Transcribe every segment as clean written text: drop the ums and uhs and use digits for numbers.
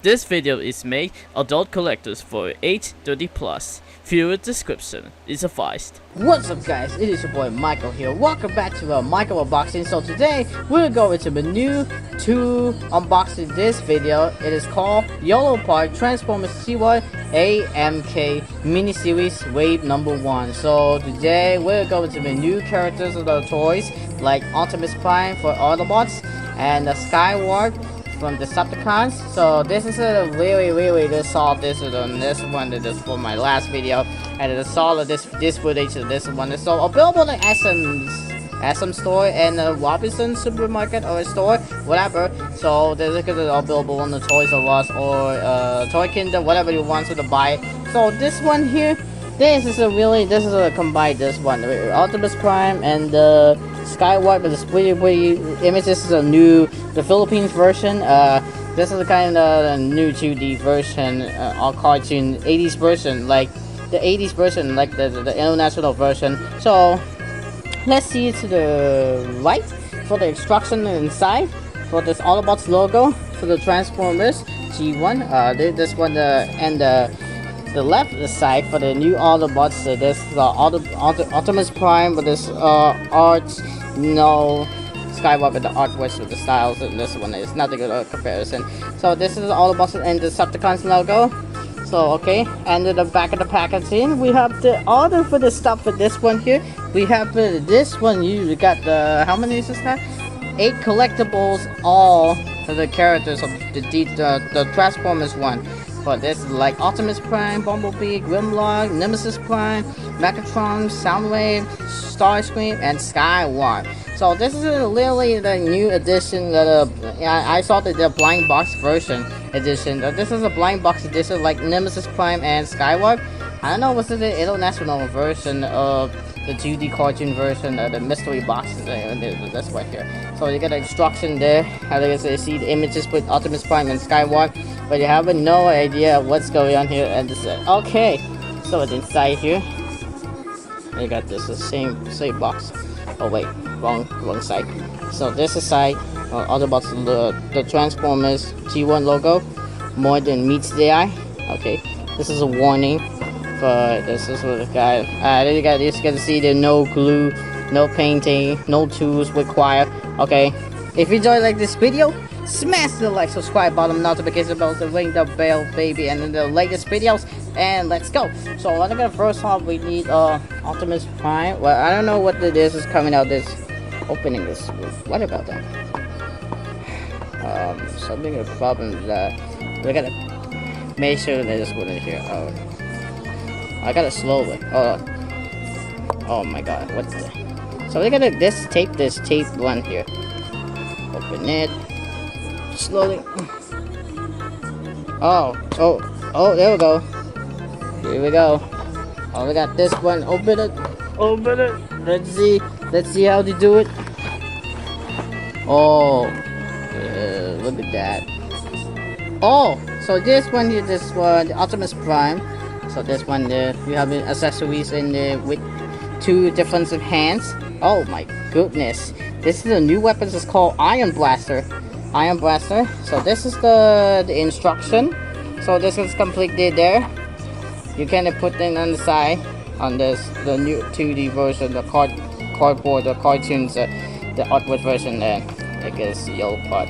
This video is made adult collectors for age 30+. Viewer description is advised. What's up guys, it is your boy Michael here. Welcome back to Michael Unboxing. So today we're going to menu to unboxing this video. It is called Yolopark Transformers C1 AMK miniseries wave number 1. So today we're going to menu characters of the toys like Optimus Prime for Autobots and the Skywarp from Decepticons. So this is a really just saw this on this one. This is for my last video, and I saw this footage of this one. So available in SM store and Robinson supermarket or store, whatever. So this is available on the Toys R Us or Toy Kingdom, whatever you want to buy. So this one here, this is a combined this one, Optimus Prime and Skywarp with this pretty image. This is the Philippines version. This is kind of a new 2D version, or cartoon 80s version, like the 80s version, like the international version. So let's see to the right for the instruction inside for this Autobots logo for the Transformers G1. This one and the left side for the new Autobots. This Optimus Prime with this Skywarp with the artwork with the styles, and this one is nothing of a comparison. So this is Autobots and the Decepticons logo. So okay, and in the back of the packaging we have the order for the stuff for this one here. We have this one. We got the, how many is this that? 8 collectibles, all for the characters of the Transformers one. But this is like Optimus Prime, Bumblebee, Grimlock, Nemesis Prime, Megatron, Soundwave, Starscream, and Skywarp. So this is literally the new edition that I saw the blind box version edition. This is a blind box edition like Nemesis Prime and Skywarp. I don't know what's the international version of the 2D cartoon version of the mystery box. This one here. So you get the instruction there. As you see the images with Optimus Prime and Skywarp, but you have no idea what's going on here. And this okay. So it's inside here. You got this same box. Oh wait, wrong side. So this is side Autobots, the Transformers G1 logo. More than meets the eye. Okay, this is a warning. But this is what the guy. You guys get to see the no glue, no painting, no tools required. Okay, if you enjoy this video, smash the like, subscribe button, notification bell to ring the bell, baby, and then the latest videos. And let's go. So I'm gonna first off we need Optimus Prime. Well, I don't know what this is coming out. This opening this. What about that? Something a problem is that we gotta make sure that this one is here. I gotta slow it. Oh my god, what the? So we gotta this tape one here. Open it slowly. Oh, there we go. Here we go. Oh, we got this one. Open it. Let's see how to do it. Oh, look at that. Oh, so this one here, this one, Optimus Prime. So this one there, we have accessories in there with 2 defensive hands. Oh my goodness. This is a new weapon. It's called Iron Blaster. So this is the instruction. So this is completely there. You can put it on the side on the new 2D version, the cardboard, the cartoons, the artwork version there. I guess Yolopark.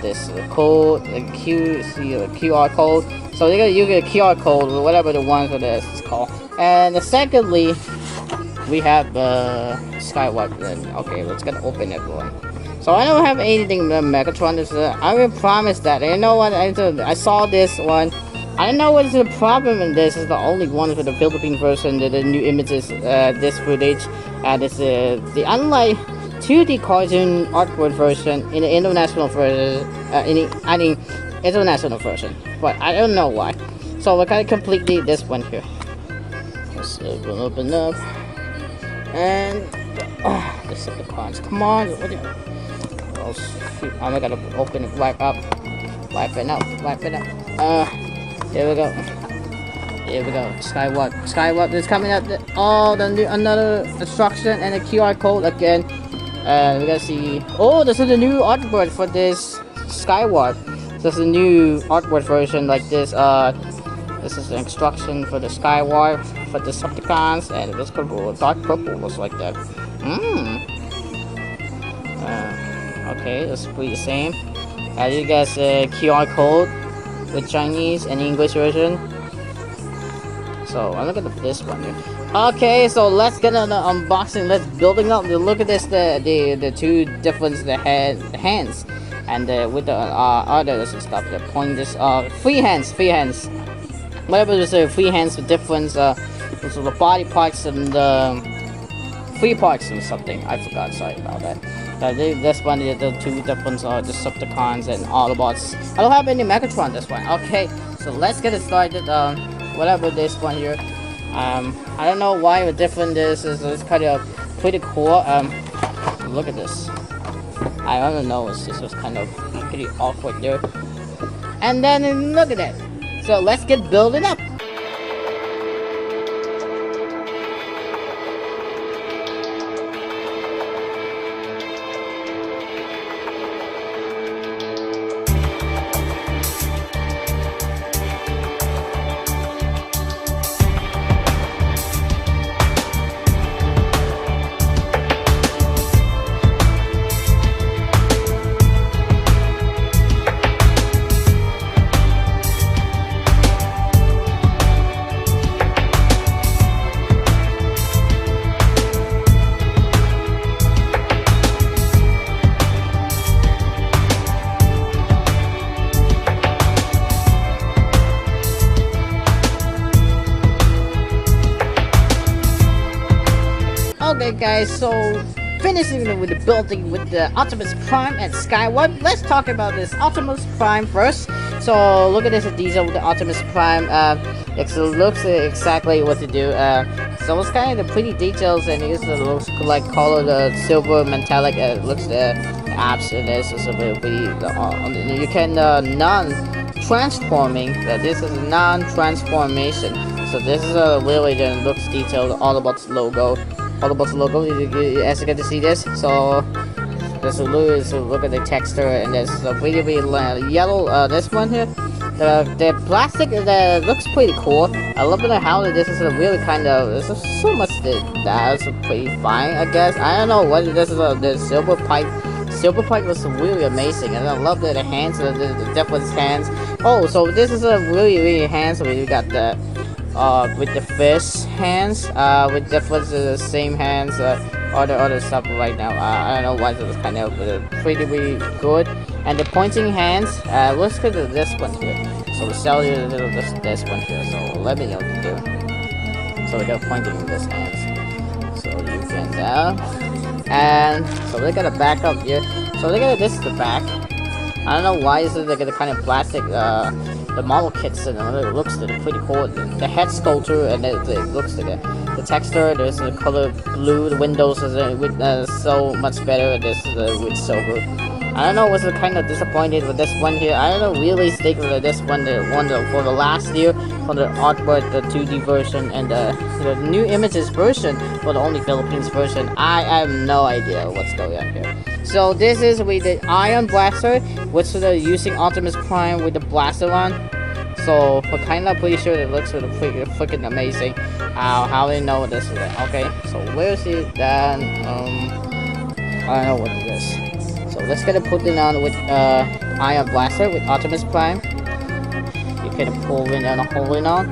This code, the QR code. So you get a QR code or whatever the one for this is called. And secondly, we have Skywarp. Then okay, let's get open it one. So I don't have anything with Megatron. I will promise that. You know what? I saw this one. I don't know what's the problem in this. Is the only one for the Philippine version. The new images, this footage, and it's the unlike 2D cartoon artwork version in the international version. International version. But I don't know why. So we're gonna completely this one here. Let's open up. And Decepticons. Come on. Oh shoot. I'm gonna open it, wipe it up. Here we go. Skywarp is coming up. Another instruction and a QR code again. We gotta see. Oh, this is the new artwork for this Skywarp. There's a new artwork version like this. This is the instruction for the Skywarp for the Decepticons, and it looks purple. Dark purple looks like that. Okay, that's pretty the same. You guys QR code with Chinese and English version. So I look at this one here. Okay, so let's get an unboxing. Let's building up. Look at this. The two different hands, and with the others and stuff. They're pointing this free hands. Whatever there's free hands with different so the body parts and the free parts or something. I forgot. Sorry about that. This one is the two different Decepticons and Autobots. I don't have any Megatron this one. Okay, so let's get it started. Whatever this one here. I don't know why the different is. It's kind of pretty cool. Look at this. I don't know. This was kind of pretty awkward there. And then look at that. So let's get building up. Okay guys, so finishing with the building with the Optimus Prime and Skywarp. Let's talk about this Optimus Prime first. So look at this detail with the Optimus Prime. It looks exactly what to do. So it's kind of the pretty details, and it looks like color silver metallic. It looks the apps in this is a bit pretty. You can non-transforming. This is non-transformation. So this is a really looks detailed. Autobots logo. Autobots logo. As you get to see this. So this is look at the texture, and there's a really yellow. This one here. The plastic looks pretty cool. I love it how this is a really kind of. There's so much that's pretty fine, I guess. I don't know what this is. The silver pipe. Silver pipe was really amazing, and I love the hands, the different hands. Oh, so this is a really hands. So we got the with the fist hands, with different same hands. Other stuff right now. I don't know why it's kind of pretty good. And the pointing hands. Let's look at this one here. So we sell you this one here. So let me know what to do. So we got pointing in this hands. So you can and so they got a back up here. So they got this is the back. I don't know why is it they got the kind of plastic the model kits and it looks pretty cool. The head sculpture and it looks like the texture. There's the color blue. The windows is with so much better. This with silver. I don't know. Was kind of disappointed with this one here. I don't know. Really stick with this one. The one for the last year for the artwork, the 2D version, and the new images version for the only Philippines version. I have no idea what's going on here. So this is with the Iron Blaster, which they're using Optimus Prime with the blaster on. So we're kind of pretty sure it looks pretty freaking amazing. How do you know this is it? Okay, so where is it then? I don't know what it is. So let's get it put it on with Iron Blaster with Optimus Prime. You can pull in and hold it on.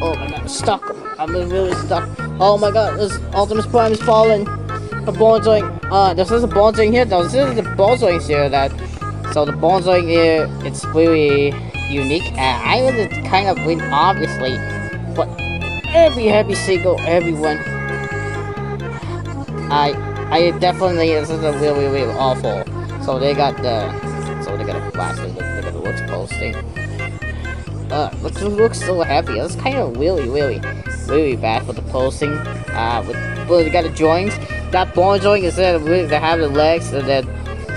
Oh my god, I'm stuck. I'm really stuck. Oh my god, this Optimus Prime is falling. The ball joint. This is a ball joint here. No, this is the ball joint here that. So the ball joint here, it's really unique. I was kind of win obviously, but every single everyone. I definitely this is a really awful. So they got a plastic. They got a looks posting. Looks so heavy. It's kind of really bad for the posting. They got the joints. That ball joint is they have the legs and then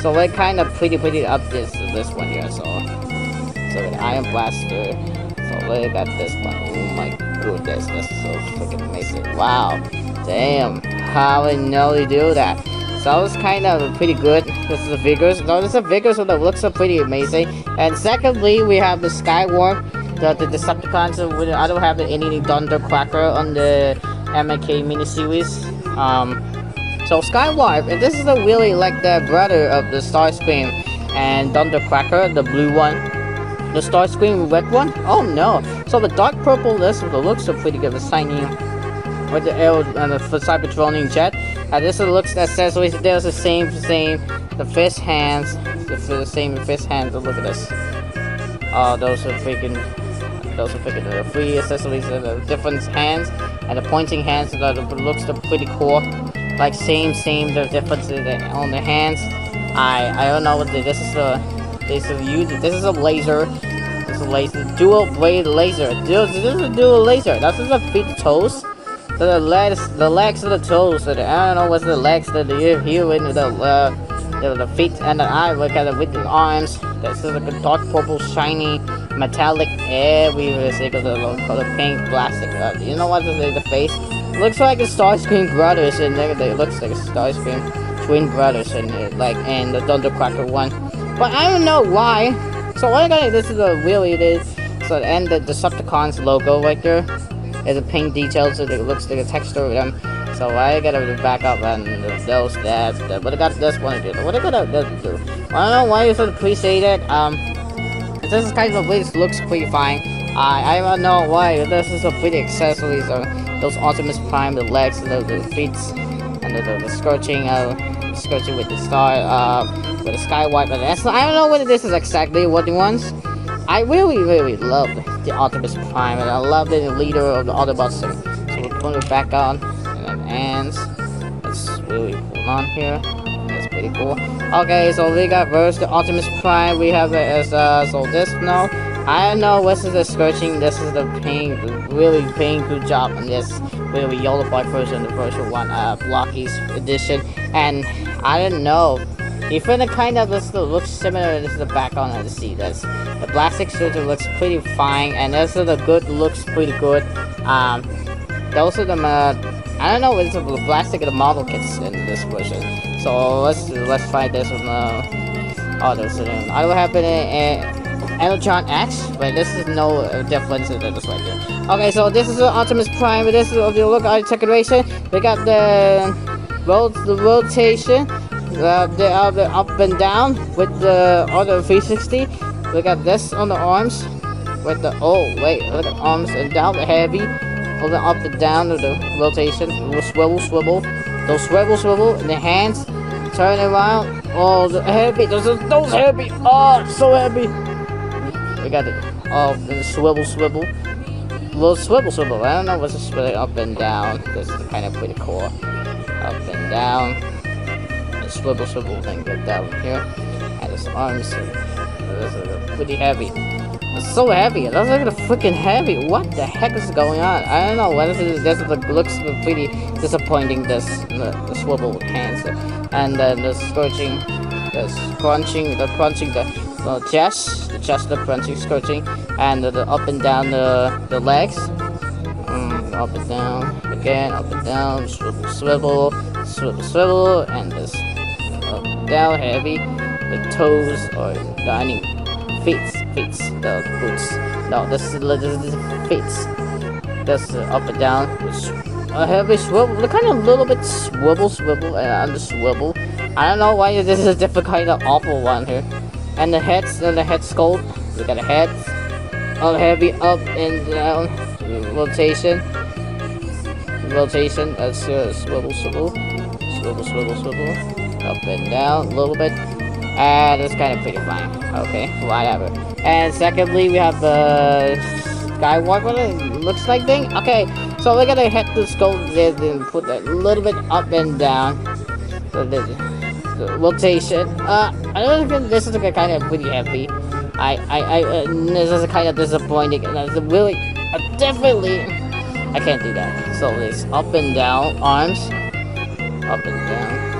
so they kind of pretty up this one here. So the Iron Blaster. So they got this one. Oh my goodness, that's so freaking amazing. Wow, damn, how I know they do that. So it's kind of pretty good. This is the figures. So this is the figures, so the looks are pretty amazing. And secondly, we have the Skywarp, the Decepticons. I don't have any Thundercracker on the MK miniseries. So Skywarp, and this is a really like the brother of the Starscream and Thundercracker, the blue one. The Starscream red one? Oh no! So the dark purple, this looks are pretty good. The shiny with the arrow and the Cybertronian jet. This looks accessories. There's the same. The fist hands, the same fist hands. Look at this. Oh, those are freaking free accessories. The different hands and the pointing hands. The looks are pretty cool. Like same. The difference on the hands. I don't know what this is. This is a laser. This is a laser. Dual blade laser. This is a dual laser. This is a feet toes. So the legs of the toes. I don't know what's the legs that you here with the feet and the eye. Look at it with the arms. This is like a dark purple, shiny, metallic. Everywhere. The color pink, plastic. You know what? The face looks like a Starscream brothers, and it looks like a Starscream twin brothers, and and the Thundercracker one. But I don't know why. So this is really it is. So and the Decepticons logo right there. There's a pink details, so it looks like a texture of them. So I gotta back up and those that. But I got this one to do. What I gotta do? I don't know why it's so appreciated. This is kind of this looks pretty fine. I don't know why this is a pretty accessories. Those Optimus Prime, the legs, the feet, and the scorching with the star, with the Skywarp. I don't know what this is exactly. What it wants. I really love the Optimus Prime, and I love the leader of the Autobots. So we're going to back on, and then ends. That's really cool on here. That's pretty cool. Okay, so we got first the Optimus Prime. We have it as so this now. I don't know what is the scorching. This is the really good job on this really Yolopark version, the version 1 BLOKEES edition, and I don't know. Even it kind of looks similar to the background of the sea. The plastic suit looks pretty fine, and this is the good looks pretty good. Those are the I don't know, it's the plastic of the model kits in this version. So let's try this one. Others. I don't have an Energon X, but this is no difference in this right here. Okay, so this is the Optimus Prime. This is if you look at the decoration, we got the rotation. The up and down with the other 360. We got this on the arms with the look at arms and down the heavy, hold it up and down with the rotation, swivel, those swivel in the hands, turn around. Oh, the heavy, those heavy. Oh, so heavy. We got it. Oh, the swivel, little swivel. I don't know what's the up and down. This is kind of pretty cool. Up and down. Swivel thing get down here, and his arms are pretty heavy. It's so heavy. That's like freaking heavy. What the heck is going on? I don't know. What is it? This looks pretty disappointing. The swivel with hands, and then the scorching, the crunching, the chest, the crunching, scorching, and the up and down the legs, up and down again, up and down, swivel, and this. Down heavy, the toes or dining feet, the boots. No, this is feet. That's up and down. A heavy swivel, the kind of little bit swivel, and the swivel. I don't know why this is a different kind of awful one here. And the heads, and the head sculpt. We got a head, all heavy up and down, rotation. That's swivel. Up and down a little bit, and it's kind of pretty fine. Okay, whatever. And secondly, we have the Skywarp. What it looks like thing. Okay, so we're gonna hit the skull and put a little bit up and down. So the rotation. I don't think this is kind of pretty heavy. This is kind of disappointing, and it's really, definitely, I can't do that. So it's up and down arms, up and down.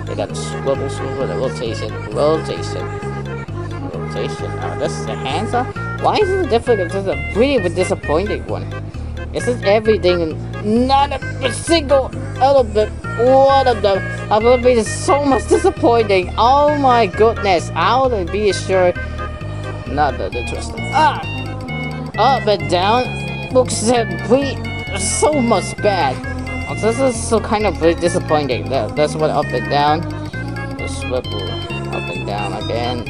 They got the swivel, the rotation. Oh, this is the hands up. Why is it difficult? This is a pretty disappointing one. This is everything, not a single element. One of them. I'm gonna be so much disappointing. Oh my goodness. I'll be sure. Not the twisted. Up and down. Looks so much bad. This is so kind of very disappointing. That's what up and down. The swivel. Up and down again.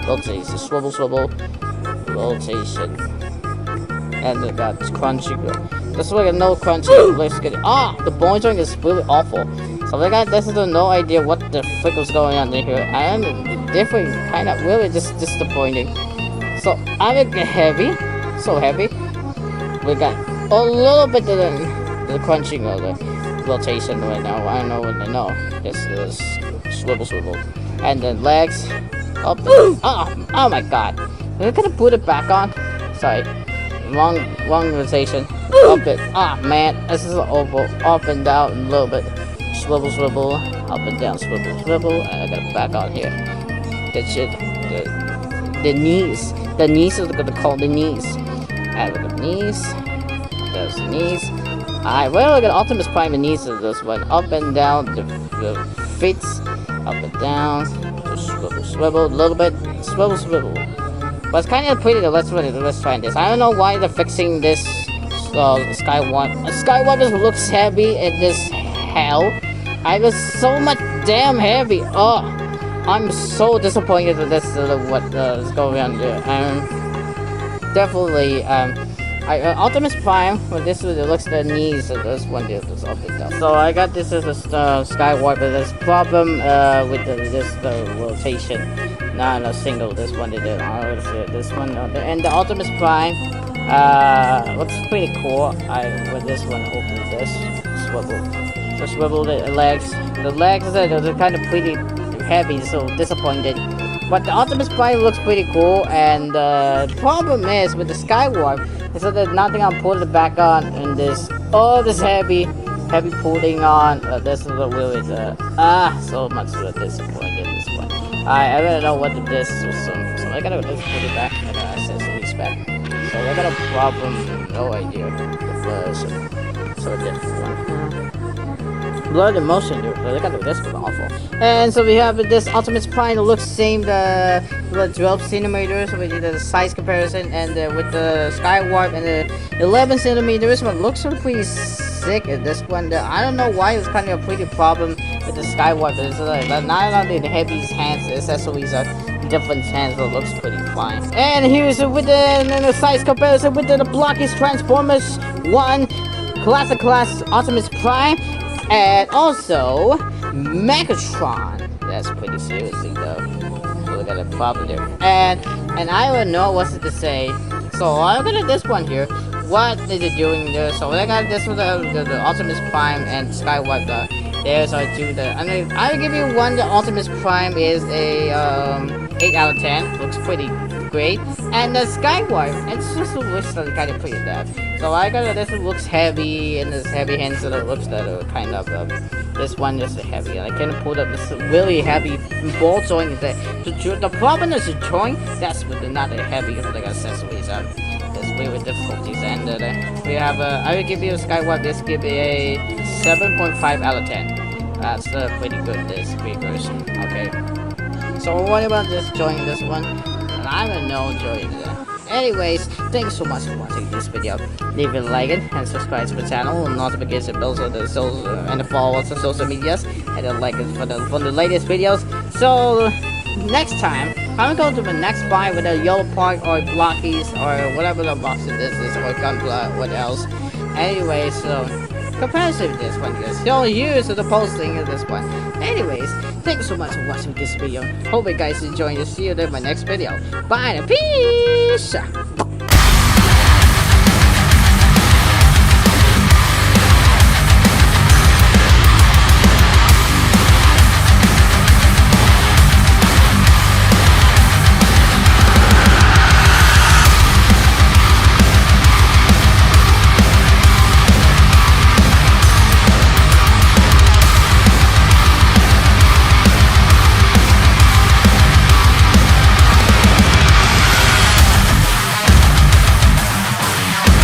Rotation. Swivel. Rotation. And we got crunchy. This way, no crunchy. Let's get it. The boing is really awful. So we got this is no idea what the frick was going on in here. And definitely kind of really just disappointing. So I'm heavy. So heavy. We got a little bit of the crunching of the rotation right now. I don't know what I know. This is swivel. And then legs. Up. Oh my god. We're gonna put it back on. Sorry. Wrong rotation. Up it. Man. This is oval. Up and down a little bit. Swivel. Up and down. Swivel. And I gotta back on here. That shit. The knees. The knees is gonna call the knees. And look at the knees. There's the knees. Alright, well, look at Optimus Prime and knees of this one. Up and down. The feet. Up and down. Swivel. A little bit. Swivel. But it's kind of pretty. Let's try this. I don't know why they're fixing this Skywarp. Skywarp looks heavy in this hell. I was so much damn heavy. I'm so disappointed with this. What is going on there? Definitely. Optimus Prime. Well, this it looks the knees of this one. This up and down. So I got this as a Skywarp. There's problem with the rotation. Not a single. This one did it. This one and the Optimus Prime looks pretty cool. With this one open this swivel. So swivel the legs. The legs are kind of pretty heavy. So disappointed. But the Optimus Prime looks pretty cool. And the problem is with the Skywarp is that there's nothing I'm putting it back on. And this this heavy pulling on. This is what really so much disappointed. This one. I don't know what this is. So I gotta put it back and accessories back. So I got a problem. No idea. So different one. Blood and motion, dude. So I gotta do this one awful. And so we have this Optimus Prime. It looks same the 12 centimeters. So we did the size comparison, and with the Skywarp and the 11 centimeters, one looks pretty sick. And this one, I don't know why it's kind of a pretty problem with the Skywarp. It's not only the heavy hands, the accessories are different hands. It looks pretty fine. And here's with the size comparison with the BLOKEES Transformers 1 class Optimus Prime, and also MEGATRON. That's pretty seriously though. So we got a problem there. And I don't know what to say. So I got this one here. What is it doing there? So I got this with the Optimus Prime and Skywarp. There's our two. I'll give you one. The Optimus Prime is a 8 out of 10. Looks pretty great. And the Skywarp, it's just looks kind of pretty bad. So I got this one looks heavy, and this heavy hands that it looks that are kind of this one is heavy. I can pull up this really heavy ball joint. The problem is the joint. That's with not a heavy like accessories. There's really difficulties, and we have I will give you a Skywarp. This give me a 7.5 out of 10. That's pretty good. This version. Okay. So what about this joint? This one. I don't know, enjoying that. Anyways, thanks so much for watching this video. Leave a like and subscribe to the channel, and notification bells and the follow us on social medias, and the like it for the latest videos. So next time I'm going to the next buy with a Yolopark or BLOKEES or whatever the box it is or Gunpla, what else. Anyway, so comparison with this one, guys. So here's the posting of this one. Anyways, thanks so much for watching this video. Hope you guys enjoyed. See you in my next video. Bye and peace.